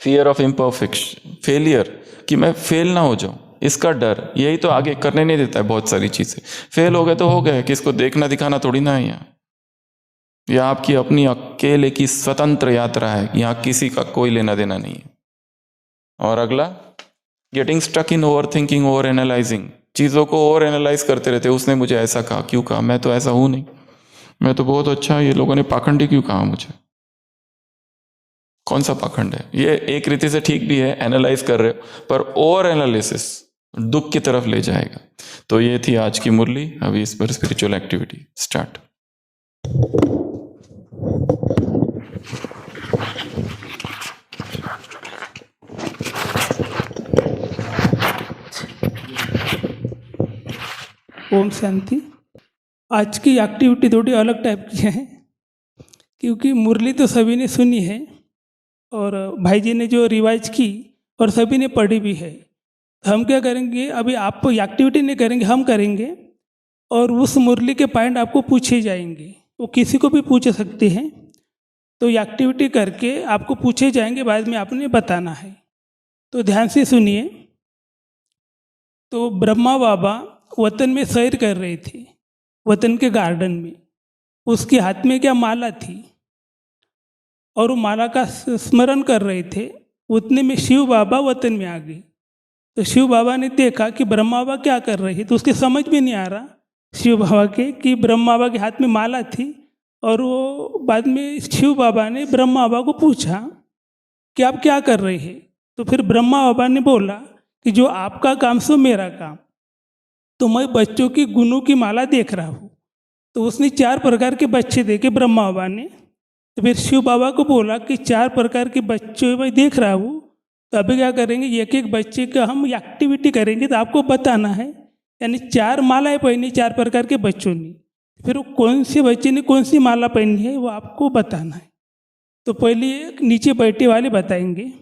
फियर ऑफ इम्परफेक्शन, फेलियर, कि मैं फेल ना हो जाऊँ, इसका डर, यही तो आगे करने नहीं देता है बहुत सारी चीज़ें। फेल हो गए तो हो गए, किसको देखना दिखाना थोड़ी ना है यहाँ। यह आपकी अपनी अकेले की स्वतंत्र यात्रा है, यहाँ किसी का कोई लेना देना नहीं है। और अगला getting stuck in over thinking, over analysing, चीज़ों को ओवर एनालाइज करते रहते, उसने मुझे ऐसा कहा, क्यों कहा, मैं तो ऐसा हूँ नहीं, मैं तो बहुत अच्छा, ये लोगों ने पाखंडी क्यों कहा मुझे, कौन सा पाखंड है ये। एक रीति से ठीक भी है, एनालाइज कर रहे हो, पर ओवर एनालिसिस दुख की तरफ ले जाएगा। तो ये थी आज की मुरली। अभी इस पर spiritual activity start. Om Shanti. आज की एक्टिविटी थोड़ी अलग टाइप की है, क्योंकि मुरली तो सभी ने सुनी है और भाई जी ने जो रिवाइज की और सभी ने पढ़ी भी है। हम क्या करेंगे, अभी आप एक्टिविटी नहीं करेंगे, हम करेंगे और उस मुरली के पॉइंट आपको पूछे जाएंगे, वो किसी को भी पूछ सकते हैं। तो एक्टिविटी करके आपको पूछे जाएंगे, बाद में आपने बताना है। तो ध्यान से सुनिए। तो ब्रह्मा बाबा वतन में सैर कर रहे थे, वतन के गार्डन में। उसके हाथ में क्या माला थी और वो माला का स्मरण कर रहे थे। उतने में शिव बाबा वतन में आ गए। तो शिव बाबा ने देखा कि ब्रह्मा बाबा क्या कर रहे हैं, तो उसके समझ में नहीं आ रहा शिव बाबा के कि ब्रह्मा बाबा के हाथ में माला थी। और वो बाद में शिव बाबा ने ब्रह्मा बाबा को पूछा कि आप क्या कर रहे हैं। तो फिर ब्रह्मा बाबा ने बोला कि जो आपका काम सो मेरा काम, तो मैं बच्चों की गुणों की माला देख रहा हूँ। तो उसने 4 प्रकार के बच्चे देखे ब्रह्मा बाबा ने। तो फिर शिव बाबा को बोला कि 4 प्रकार के बच्चे मैं देख रहा हूँ, तो अभी क्या करेंगे, एक एक बच्चे का हम एक्टिविटी करेंगे, तो आपको बताना है। यानी 4 मालाएं पहनी 4 प्रकार के बच्चों ने। फिर वो कौन से बच्चे ने कौन सी माला पहनी है वो आपको बताना है। तो पहले एक नीचे बैठे वाले बताएंगे।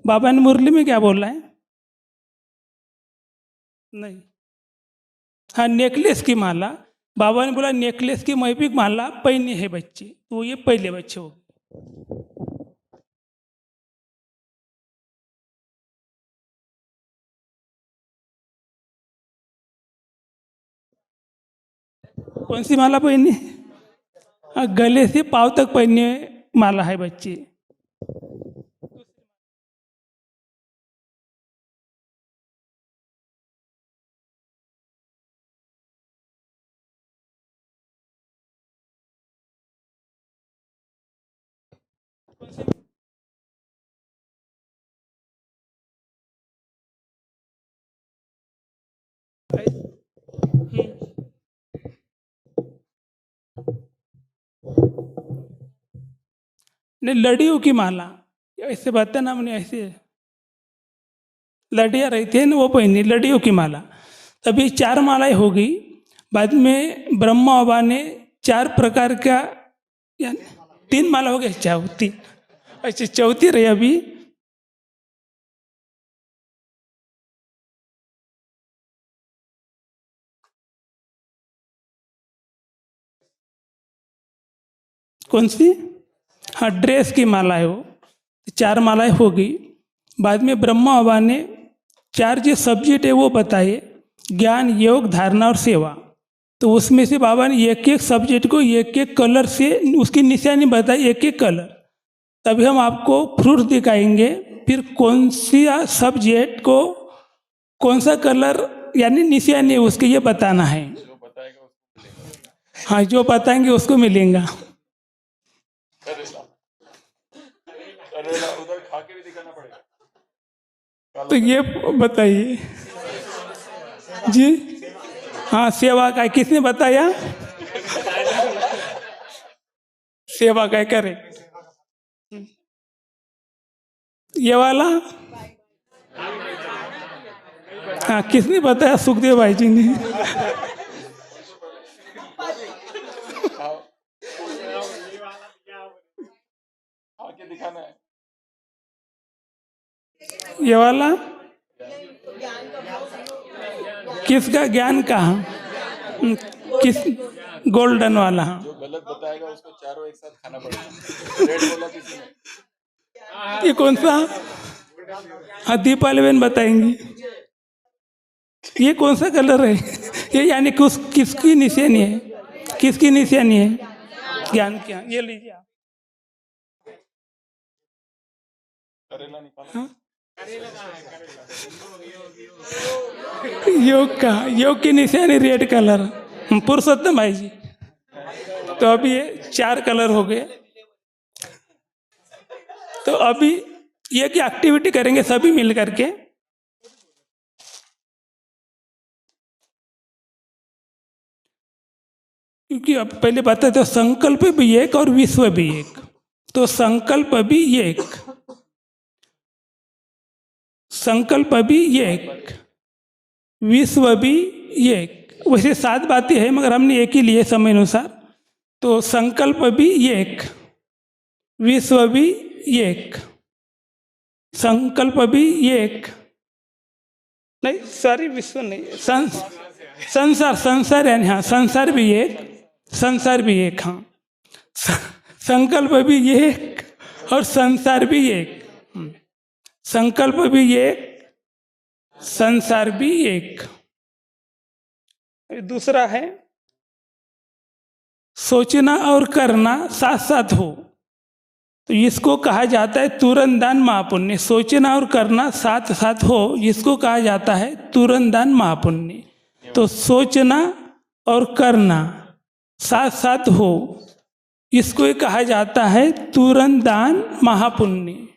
बाबा ने मुरली में क्या बोला है? नहीं, हाँ नेकलेस की माला। बाबा ने बोला नेकलेस की मैपिक माला पहनी है बच्चे, तो ये पहले बच्चे हो गए। कौन सी माला पहनी है? हाँ, गले से पाँव तक पहनी माला है बच्चे। नहीं, लड़ियों की माला ऐसे बता ना, हमने ऐसे लड़ियाँ रहती है ना, वो पहनी लड़ियों की माला। तभी 4 मालाएं हो गई। बाद में ब्रह्मा बाबा ने 4 प्रकार का, यानी 3 माला हो गई, चौथी अच्छा चौथी रही अभी। कौन सी? हाँ, ड्रेस की माला है वो। 4 मालाएं हो गई। बाद में ब्रह्मा बाबा ने 4 जो सब्जेक्ट है वो बताए, ज्ञान, योग, धारणा और सेवा। तो उसमें से बाबा ने एक एक सब्जेक्ट को एक एक कलर से उसकी निशानी बताई, एक एक कलर। तभी हम आपको फ्रूट दिखाएंगे, फिर कौन सी सब्जेक्ट को कौन सा कलर यानी निशानी है उसके ये बताना है। हाँ, जो बताएंगे उसको मिलेगा। उधर खा के भी दिखाना पड़ेगा। तो ये बताइए जी। हाँ, सेवा का किसने बताया? सेवा का करे ये वाला। हाँ, किसने बताया? सुखदेव भाई जी ने। आके दिखाना है ये वाला किसका? ज्ञान का। किस? गोल्डन वाला। हाँ, जो गलत बताएगा उसको चारों एक साथ खाना पड़ेगा। रेड बोला किसी ने। ये कौन सा? हाँ, दीपाली बहन बताएंगी। ये कौन सा कलर है? ये यानी किसकी निशानी है? किसकी निशानी है? ज्ञान क्या? ये लीजिए आप। करेला निकालो। हाँ? योग का, योग की निशानी रेड कलर। पुरुषोत्तम भाई जी। तो अभी ये 4 कलर हो गए। तो अभी ये की एक्टिविटी करेंगे सभी मिल करके। क्योंकि अब पहले बताते तो संकल्प भी एक और विश्व भी एक। तो संकल्प भी एक, संकल्प भी एक, विश्व भी एक। वैसे 7 बातें हैं मगर हमने एक ही लिए समय अनुसार। तो संकल्प भी एक, विश्व भी एक, संकल्प भी एक, नहीं सॉरी विश्व नहीं, संसार, संसार यानी हाँ संसार भी एक, संसार भी एक। हाँ, संकल्प भी एक और संसार भी एक। संकल्प भी एक, संसार भी एक। दूसरा है सोचना और करना साथ साथ हो, तो इसको कहा जाता है तुरंत दान महापुण्य। सोचना और करना साथ साथ हो, इसको कहा जाता है तुरंत दान महापुण्य। तो सोचना और करना साथ साथ हो, इसको ही कहा जाता है तुरंत दान महापुण्य।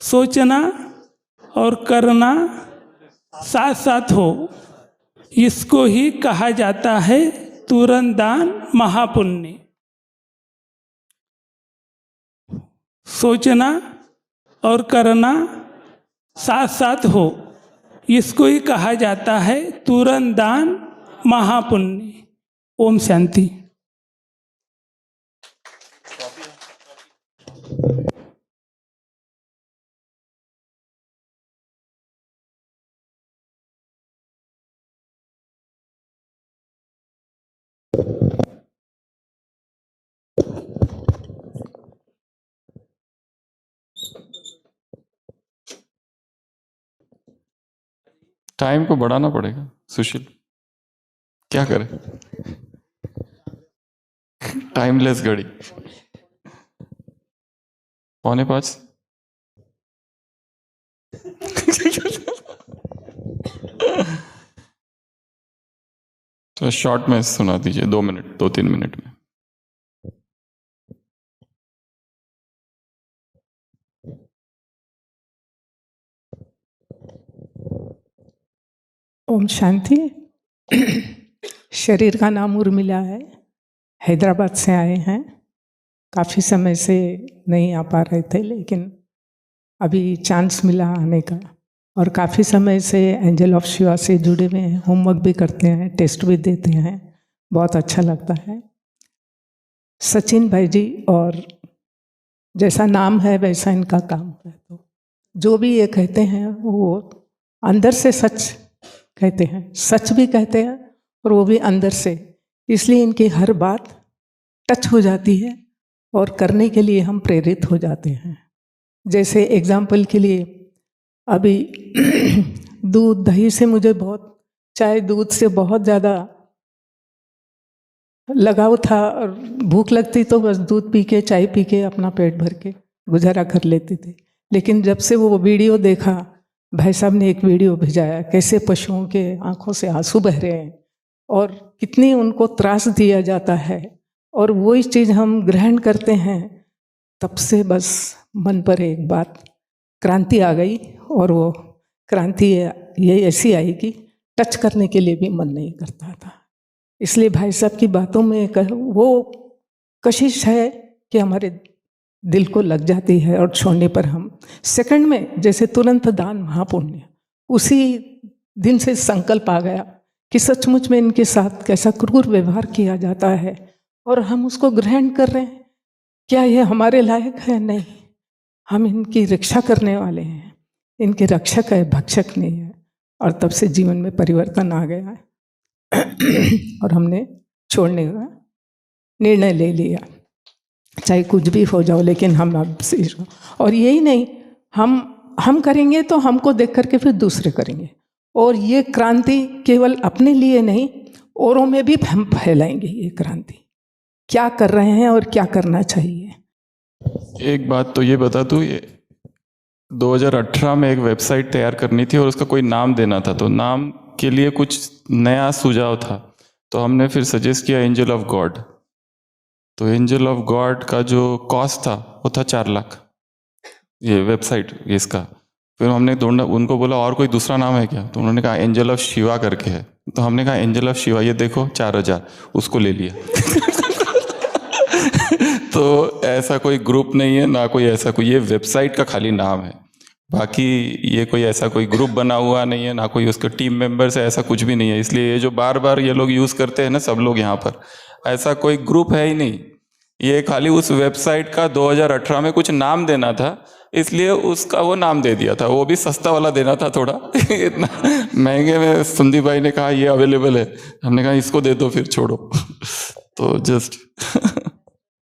सोचना और करना साथ साथ हो, इसको ही कहा जाता है तुरंत दान महापुण्य। सोचना और करना साथ साथ हो, इसको ही कहा जाता है तुरंत दान महापुण्य। ओम शांति। टाइम को बढ़ाना पड़ेगा सुशील, क्या करें? टाइमलेस घड़ी 4:45। तो शॉर्ट में सुना दीजिए, 2 मिनट 2-3 मिनट में। ओम शांति। शरीर का नाम उर्मिला है, हैदराबाद से आए हैं। काफ़ी समय से नहीं आ पा रहे थे, लेकिन अभी चांस मिला आने का। और काफ़ी समय से एंजल ऑफ शिवा से जुड़े हुए हैं, होमवर्क भी करते हैं, टेस्ट भी देते हैं, बहुत अच्छा लगता है। सचिन भाई जी, और जैसा नाम है वैसा इनका काम है। तो जो भी ये कहते हैं वो अंदर से सच कहते हैं, सच भी कहते हैं और वो भी अंदर से। इसलिए इनकी हर बात टच हो जाती है और करने के लिए हम प्रेरित हो जाते हैं। जैसे एग्जाम्पल के लिए अभी दूध दही से मुझे बहुत, चाय दूध से बहुत ज़्यादा लगाव था और भूख लगती तो बस दूध पी के चाय पी के अपना पेट भर के गुजारा कर लेते थे। लेकिन जब से वो वीडियो देखा, भाई साहब ने एक वीडियो भेजाया कैसे पशुओं के आंखों से आंसू बह रहे हैं और कितनी उनको त्रास दिया जाता है, और वही चीज़ हम ग्रहण करते हैं, तब से बस मन पर एक बात क्रांति आ गई। और वो क्रांति ये ऐसी आई कि टच करने के लिए भी मन नहीं करता था। इसलिए भाई साहब की बातों में वो कशिश है कि हमारे दिल को लग जाती है, और छोड़ने पर हम सेकंड में जैसे तुरंत दान महापुण्य। उसी दिन से संकल्प आ गया कि सचमुच में इनके साथ कैसा क्रूर व्यवहार किया जाता है और हम उसको ग्रहण कर रहे हैं। क्या ये हमारे लायक है? नहीं, हम इनकी रक्षा करने वाले हैं, इनके रक्षक है, भक्षक नहीं है। और तब से जीवन में परिवर्तन आ गया है और हमने छोड़ने का निर्णय ले लिया, चाहे कुछ भी हो जाओ, लेकिन हम अब से। और यही नहीं, हम करेंगे तो हमको देख करके फिर दूसरे करेंगे, और ये क्रांति केवल अपने लिए नहीं, औरों में भी हम फैलाएंगे ये क्रांति। क्या कर रहे हैं और क्या करना चाहिए? एक बात तो ये बता दूँ, ये 2018 में एक वेबसाइट तैयार करनी थी और उसका कोई नाम देना था, तो नाम के लिए कुछ नया सुझाव था, तो हमने फिर सजेस्ट किया एंजल ऑफ गॉड। तो एंजल ऑफ गॉड का जो कॉस्ट था वो था 4 लाख, ये वेबसाइट इसका। फिर हमने ढूंढा, उनको बोला और कोई दूसरा नाम है क्या, तो उन्होंने कहा एंजल ऑफ शिवा करके है। तो हमने कहा एंजल ऑफ शिवा, ये देखो 4000, उसको ले लिया। तो ऐसा कोई ग्रुप नहीं है ना, कोई ऐसा कोई, ये वेबसाइट का खाली नाम है, बाकी ये कोई ऐसा कोई ग्रुप बना हुआ नहीं है, ना कोई उसके टीम मेंबर्स है, ऐसा कुछ भी नहीं है। इसलिए ये जो बार बार ये लोग यूज़ करते हैं ना सब लोग यहाँ पर, ऐसा कोई ग्रुप है ही नहीं। ये खाली उस वेबसाइट का 2018 में कुछ नाम देना था, इसलिए उसका वो नाम दे दिया था, वो भी सस्ता वाला देना था थोड़ा। इतना महंगे में संदीप भाई ने कहा ये अवेलेबल है, हमने कहा इसको दे दो फिर छोड़ो। तो जस्ट